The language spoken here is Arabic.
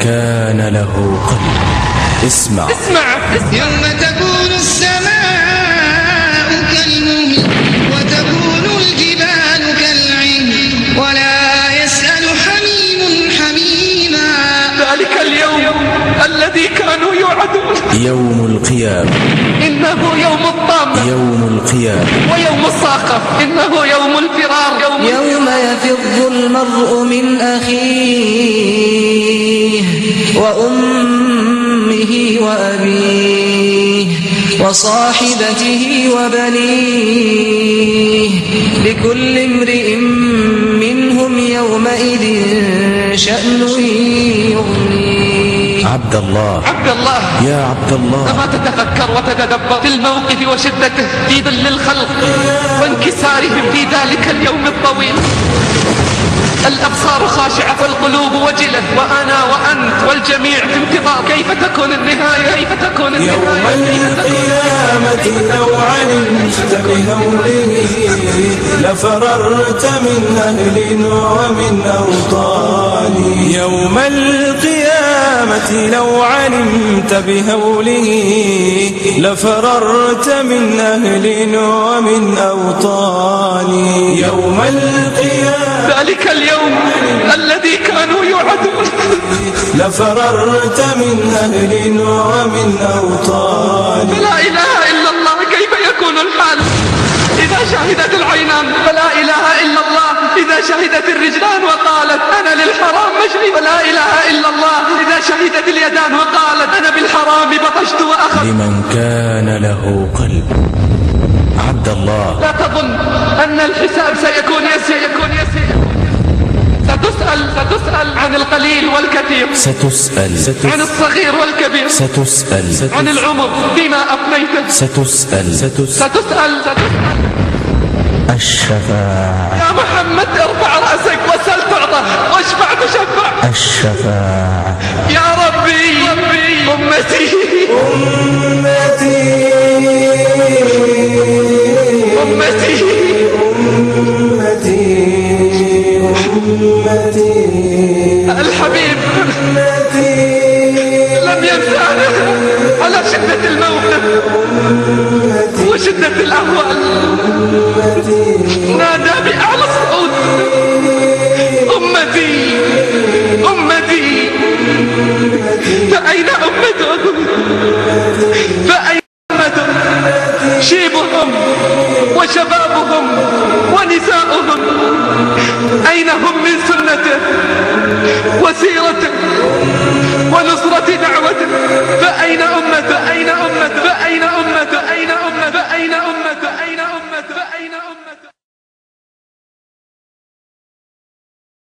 كان له قلب. اسمع يوم تكون السماء كالمهل وتكون الجبال كالعهن ولا يسأل حميم حميما. ذلك اليوم الذي كانوا يوعدون، يوم القيامة، إنه يوم الطامة، يوم القيامة، ويوم الصاخة إنه يوم الفرار، يوم يفر المرء من أخيه وأمه وأبيه وصاحبته وبنيه لكل امرئ منهم يومئذ شأن يغنيه. عبد الله يا عبد الله، أما تتفكر وتتدبر في الموقف وشدته في ظل الخلق وانكسارهم في ذلك اليوم الطويل؟ الأبصار خاشعة والقلوب وجلة، وأنا وأنت والجميع في انتظار كيف تكون النهاية، كيف تكون النهاية. يوم القيامة لو علمت بهوله لفررت من أهل ومن أوطان. يوم القيامة لو علمت بهوله لفررت من أهل ومن أوطان. يوم القيامة ذلك اليوم الذي كانوا يوعدون، لفررت من أهل ومن أوطان. فلا إله إلا الله كيف يكون الحال إذا شهدت العينان، فلا إله إلا الله إذا شهدت الرجلان وقالت أنا للحرام مشري، فلا إله إلا الله إذا شهدت اليدان وقالت أنا بالحرام بطشت وأخذت. لمن كان له قلب. عبد الله، لا تظن أن الحساب سيكون يسير. ستسأل عن القليل والكثير، ستسأل عن الصغير والكبير، ستسأل عن العمر فيما أفنيته، ستسأل الشفاعة. يا محمد ارفع رأسك وسل تعطى واشفع تشفع. الشفاعة. يا ربي أمتي الحبيب لم ينسانا على شدة الموقف وشدة الأهوال، نادى بأعلى الصوت أمتي فأين أمته؟ شيبهم وشبابهم ونساؤهم أين هم